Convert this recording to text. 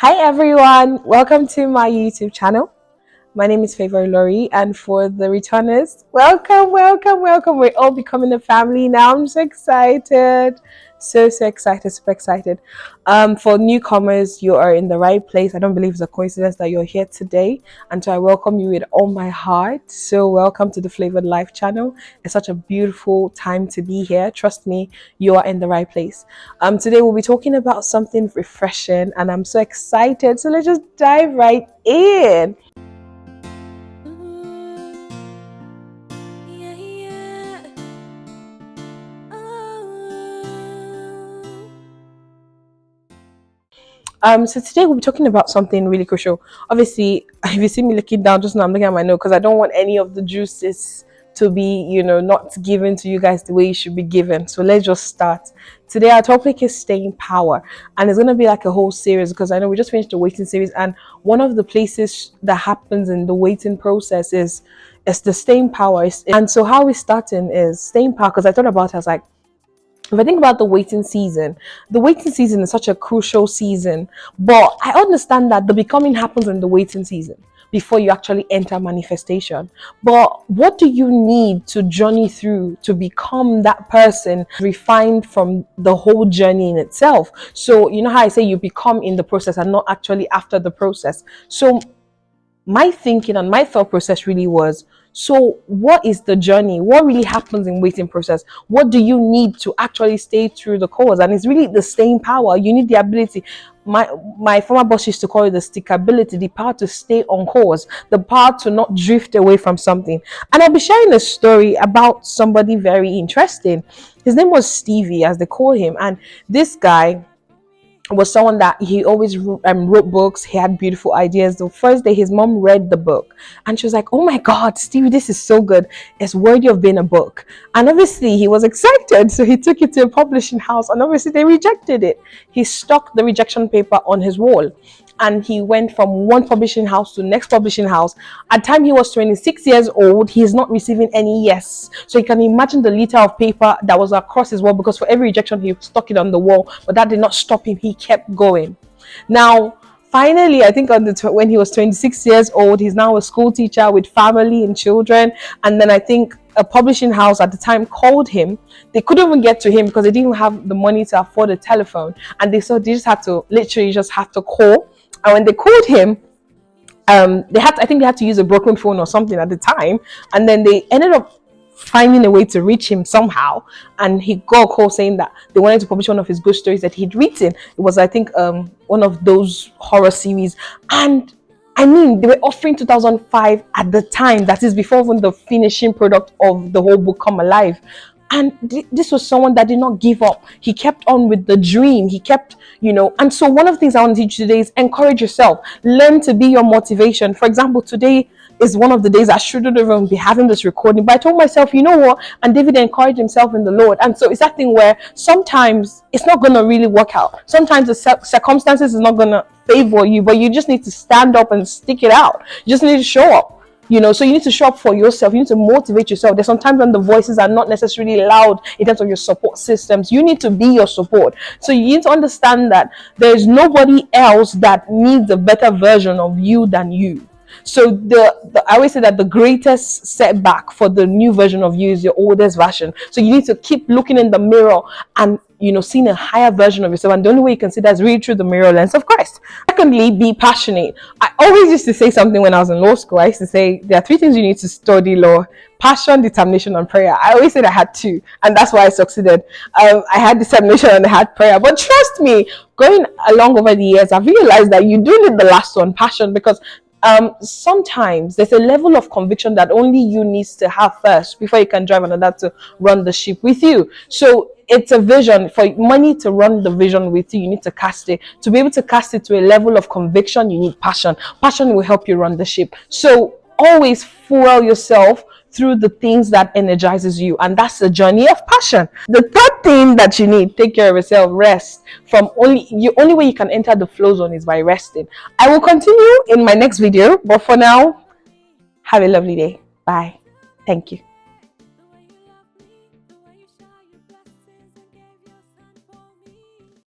Hi everyone, welcome to my YouTube channel. My name is Favor Lori, and for the returners, welcome. We're all becoming a family now. I'm so excited. So excited, super excited. For newcomers, you are in the right place. I don't believe it's a coincidence that you're here today. And so I welcome you with all my heart. So welcome to the Flavored Life channel. It's such a beautiful time to be here. Trust me, you are in the right place. Today we'll be talking about something refreshing, and I'm so excited. So let's just dive right in. So today we'll be talking about something really crucial. Obviously, if you see me looking down just now, I'm looking at my note because I don't want any of the juices to be, not given to you guys the way you should be given. So let's just start. Today our topic is staying power, and it's gonna be like a whole series because I know we just finished the waiting series, and one of the places that happens in the waiting process is the staying power. And so how we're starting is staying power because I thought about it, I was like, if I think about the waiting season is such a crucial season. But I understand that the becoming happens in the waiting season before you actually enter manifestation. But what do you need to journey through to become that person refined from the whole journey in itself? So, you know how I say you become in the process and not actually after the process. So, my thinking and my thought process really was, so what is the journey? What really happens in waiting process? What do you need to actually stay through the course? And it's really the staying power. You need the ability. My former boss used to call it the stickability, the power to stay on course, the power to not drift away from something. And I'll be sharing a story about somebody very interesting. His name was Stevie, as they call him. And this guy was someone that he always wrote books. He had beautiful ideas. The first day his mom read the book and she was like, oh my God, Stevie, this is so good. It's worthy of being a book. And obviously he was excited. So he took it to a publishing house and obviously they rejected it. He stuck the rejection paper on his wall. And he went from one publishing house to the next publishing house. At the time he was 26 years old, he is not receiving any yes. So you can imagine the litter of paper that was across his wall, because for every rejection he stuck it on the wall, but that did not stop him. He kept going. Now, finally, I think when he was 26 years old, he's now a school teacher with family and children. And then I think a publishing house at the time called him. They couldn't even get to him because they didn't have the money to afford a telephone. And they just had to literally just have to call. And when they called him, I think they had to use a broken phone or something at the time. And then they ended up finding a way to reach him somehow. And he got a call saying that they wanted to publish one of his good stories that he'd written. It was, I think, one of those horror series. And I mean, they were offering 2005 at the time. That is before even the finishing product of the whole book come alive. And this was someone that did not give up. He kept on with the dream. He kept, and so one of the things I want to teach you today is encourage yourself. Learn to be your motivation. For example, today is one of the days I shouldn't even be having this recording, but I told myself, you know what? And David encouraged himself in the Lord. And so it's that thing where sometimes it's not going to really work out. Sometimes the circumstances is not going to favor you, but you just need to stand up and stick it out. You just need to show up. So you need to show up for yourself. You need to motivate yourself. There's sometimes when the voices are not necessarily loud in terms of your support systems. You need to be your support. So you need to understand that there's nobody else that needs a better version of you than you. So I always say that the greatest setback for the new version of you is your oldest version. So you need to keep looking in the mirror and seeing a higher version of yourself. And the only way you can see that is really through the mirror lens of Christ. Secondly, be passionate. I always used to say something when I was in law school. I used to say there are 3 things you need to study law: passion, determination, and prayer. I always said I had 2, and that's why I succeeded. I had determination and I had prayer. But trust me, going along over the years, I've realized that you do need the last one, passion, because sometimes there's a level of conviction that only you need to have first before you can drive another to run the ship with you. So it's a vision. For money to run the vision with you need to cast it. To be able to cast it to a level of conviction, you need passion. Passion will help you run the ship. So always fuel yourself through the things that energizes you, and that's the journey of passion. The third thing that you need, take care of yourself, rest. Only way you can enter the flow zone is by resting. I will continue in my next video, but for now, have a lovely day. Bye. Thank you.